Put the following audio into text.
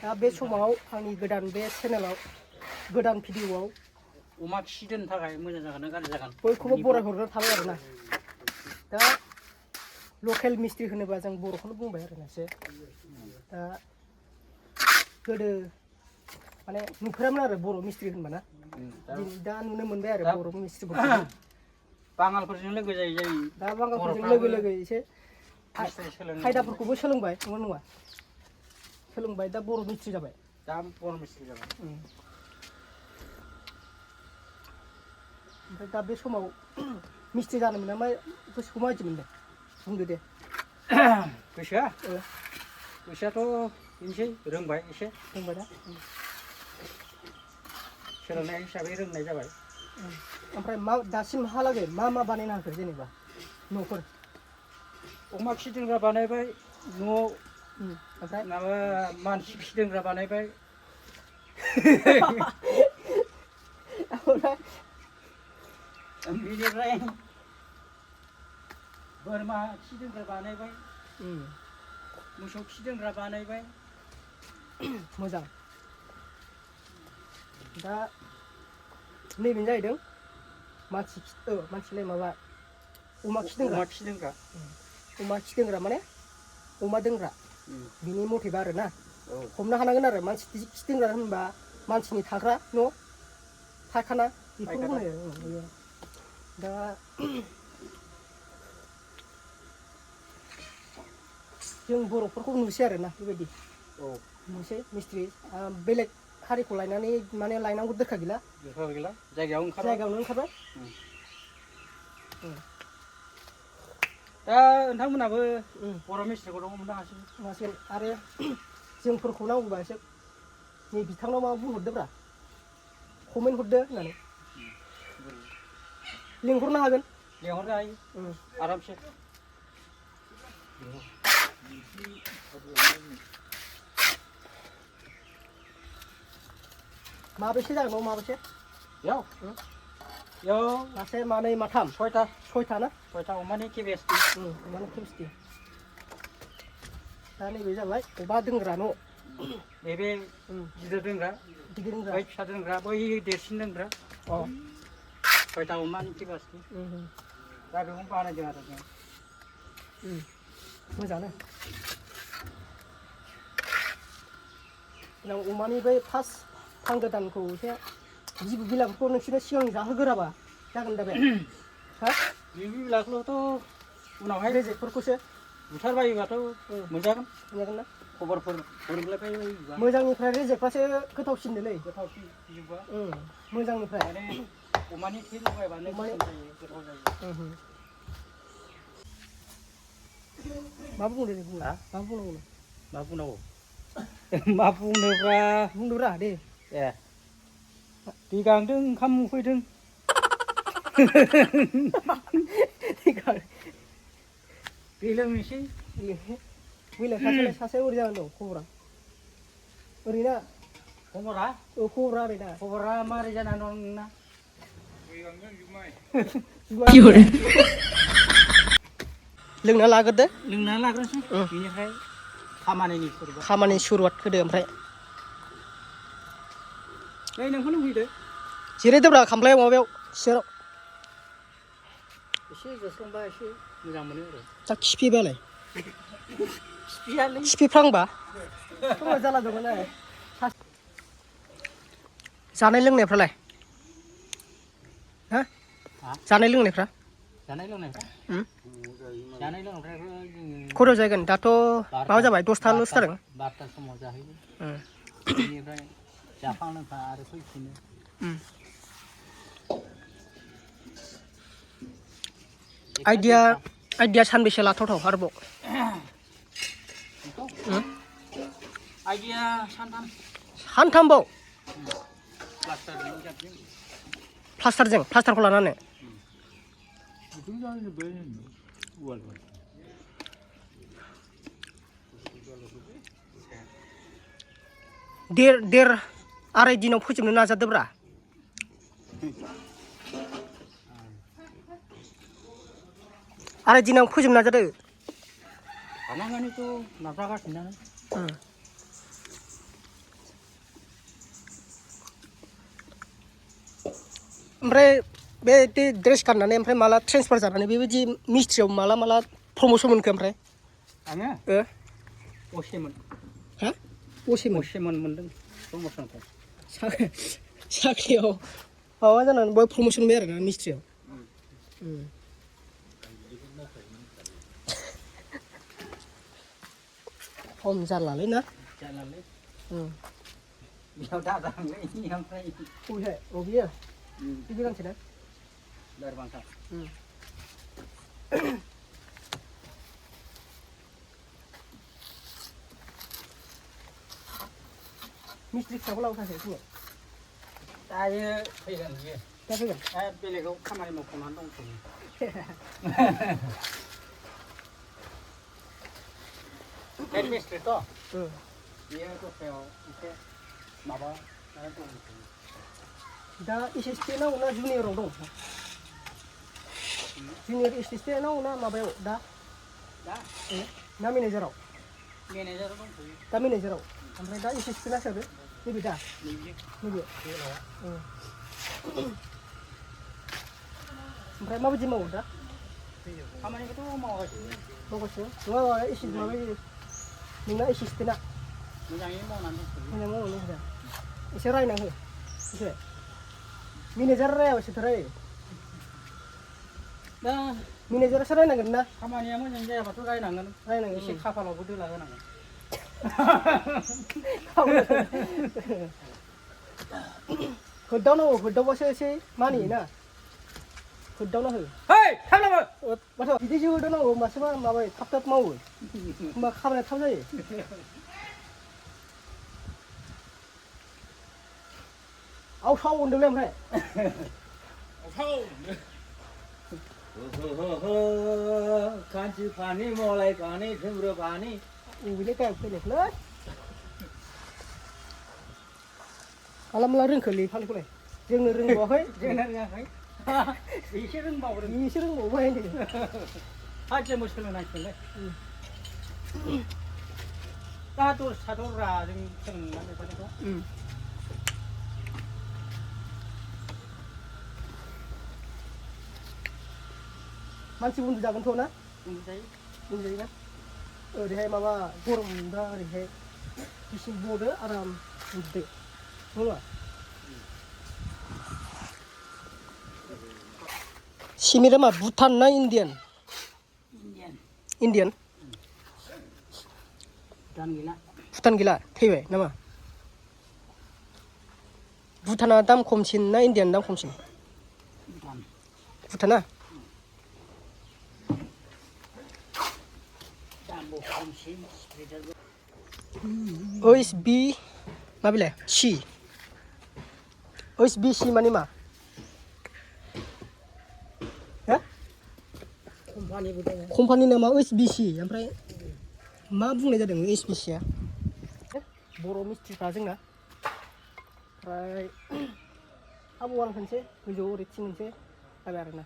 दा बे समाव आंनि गोदान बे चेनेलाव गोदान भिडिअआव अमा फिसिनो थाखाय मोजां जागोन ना गाज्रि जागोन बयखौबो बरायहरनो थाबाय आरोना दा लकेल मिस्ट्रि होनोबा जों बर'खौनो बुंबाय आरोना एसे दा गोदो माने नुफेरामोन आरो बर' मिस्ट्रि होनबा ना दा नुनो मोनबाय आरो बर' मिस्ट्रिफोरखौ बाङालफोरजों लोगो जायै जायै दा बांगालफोरजों लोगो लोगो एसे खायदाफोरखौबो सोलोंबाय नङा नङा सोलोंबाय दा बर' मिस्ट्रि जाबाय दा बर' मिस्ट्रि जाबाय ओमफ्राय दा बे समाव मिस्ट्रि जानो मोना मा गोसोखौ माबायदि मोनदों बुंदो दे गोसोआथ' बेनोसै रोंबाय एसे रोंबाय दा सोलोंनाय हिसाबै रोंनाय जाबाय ओमफ्राय मा दासिमहालागै मा मा बानायनो हाखो जेनेबा न'फोर अमा फिसिदोंग्रा बानायबाय न'आव ओमफ्राय माबा मानसि फिसिदोंग्रा बानायबाय बेनिफ्राय बोरमा फिसिदोंग्रा बानायबाय मोसौ फिसिदोंग्रा बानायबाय मोजां दा नैबेनो जाहैदों मानसिलाय माबा अमा खिदोंग्रा माने अमा दोनग्रा बिनि मथेबा आरो ना हमनो हानांगोन आरो मानसि खिदोंग्रा होनबा मानसिनि थाग्रा न' फायखाना बेखौनो बुङो दा जों बर'फोरखौ नुसै आरो ना बेबायदि नुसै मिस्ट्रि बेलेग हारिखौ लायनानै माने लायनांगौ दरखार गैला जायगायावनो ओंखारबाय दा नोंथांमोनाबो बर' मिस्ट्रिखौनो हमनो हासिगोन आरो जोंफोरखौ नांगौबा एसे नै बिथांनाव माबा बुंहरदोब्रा कमेन्ट हरदो होननानै लिंहरनो हागोन लिंहरनो हायो आरामसे माबेसे जागोन माबेसे याव मासे मानै माथाम सयथा ना सयथा अमानि केपेसिटि दा नैबे जाबाय अमा दोनग्रा न' नैबे गिदिर दोनग्रा बै फिसा दोनग्रा बै देरसिन दोनग्रा सयथा अमानि केपेसिटि दा बेखौनो बानायदों आरो जों मोजाङानो जों अमानि बै फार्स्ट फांगोदानखौ एसे जिबु बिलाफोरखौ नोंसोरनो सिगां जाहोगोराबा जागोन दा बे जिबु बिलाखौथ' उनावहाय रेजेक्टफोरखौसो बुथारबायोबाथ' मोनजागोन ना खबरफोर हरग्लायबायोबा मोजांनिफ्राय रेजेक्टबासो गोथावसिनलै गोथावसिन जिबुआ मोजांनिफ्राय माने अमानि थै लगायबानो गोथाव जायो मा बुंदों मा बुंनांगौ मा बुंनोब्रा बुंदोब्रा दे दै गांदों ओंखाम उखैदों दै लोंनोसै बैलाय सासे ओरै जानानै दं खबरा ओरैना खबरा खबरा ओरैना खबरा मारै जानानै दं नोंना लोंना लाग्रोदो लाग्रोनोसै बेनिफ्राय खामानिनि सुरुवात होदो ओमफ्राय नै नोंखौनो फैदो जिरायदोब्रा खामफ्लायाव माबायाव सियाराव एसे जस्लंबा एसे मोजां मोनो आरो दा खिफिबालाय खिफिफ्रांबा जाला दंमोन आरो जानाय लोंनायफ्रालाय जानाय लोंनायफ्रा खयथायाव जाहैगोन दाथ' माबा जाबाय 10थाल'सो जादों 12ता समाव जाहैगोन बेनिफ्राय जाखां लोंखां आरो फैफिनो आइडिया सानबेसे लाथावथाव आरोबाव आइडिया सानथामबाव प्लास्टारखौ लानानै देर आराय दिनाव फोजोबनो नाजादोब्रा आरो दिनाव फोजोबनो नाजादो हानांगोनथ' नाजागासिनो ओमफ्राय बे ड्रेस गाननानै ओमफ्राय माला ट्रेन्सफार जानानै बेबायदि मिस्ट्रियाव माला प्रम'सन मोनखो ओमफ्राय आङो असेमोन हा असेमोन मोनदों प्रम'सनखौ साख्रियाव माबा जानानै बय प्रम'सन मोनबाय आरोना मिस्ट्रियाव खम जारलालै ना जालालै बेयाव दादांलै ओमफ्राय बबेहाय बबेयो बे गोदानसो ना लोरबांथार मिस्ट्रि फिसाखौ लाबोथारसै जोङो दायो फैगोन बियो दा फैगोन बेलेगाव खामानि मावख'नानै दंथ'यो हेड मिस्ट्रिथ' बियो दस्रायाव एसे माबा दंथ'यो दा एसिसटेन्ट नांगौ ना जुनियराव दं जुनियर एसिसटेन्ट नांगौ ना माबायाव दा ना मेनेजाराव दंथ'यो दा मेनेजाराव ओमफ्राय दा एसिसटेन्टआ सोरो नैबे दा नैबे ओमफ्राय माबायदि मावो दा खामानिखौथ' मावगासिनो नङा माबायो नोंना एसिसटेन्टआ मोजाङै मावनानै दंथ'यो मोजां मावनो होदों एसे रायना हो एसे मेनेजार रायाबासोथ' रायो दा मेनेजारासो रायनांगोन ना खामानिया मोजां जायाबाथ' रायनांगोन एसे खाफालावबो दोला होनांगोन होदावनांगौ होदावबासो एसे मानियोना होदावना हो माथो बिदिसो होदावनांगौ होमबासो माबायो थाब मावो होमबा खामानिया थाब जायो आवसाव होनदोंलै ओमफ्राय कान्थि फानि मलाय फानि थुमब्रु फानि अबेले गायब फैनायखौलै माला रोंखोलै फालिखौलाय जोंनो रोंबावाखै जोंना रोङाखै एसे रोंबावदों एसे रोंबावबाय जोंबो सोलोंनांसिगोनलै दा दस्रा जों सोलोंना बेफोरखौ मानसि उन्दुजागोनथ' ना उन्दुजायोना ओरैहाय माबा गरम दा ओरैहाय गिसिं बदो आराम उन्दुदो नङा सिमिरा मा भुटान ना इण्डियान भुटान गैला थैबाय नामा भुटाना दाम खमसिन ना इण्डियान दाम खमसिन भुटाना OSB माबिलाय C OSBC माने मा कम्पानि नामा OSBC ओमफ्राय मा बुंनाय जादों OSBCआ बर' मिस्ट्रिफ्रा जोंना ओमफ्राय आबौवान खनसे गोजौआव ओरै थिं मोनसे जाबाय आरोना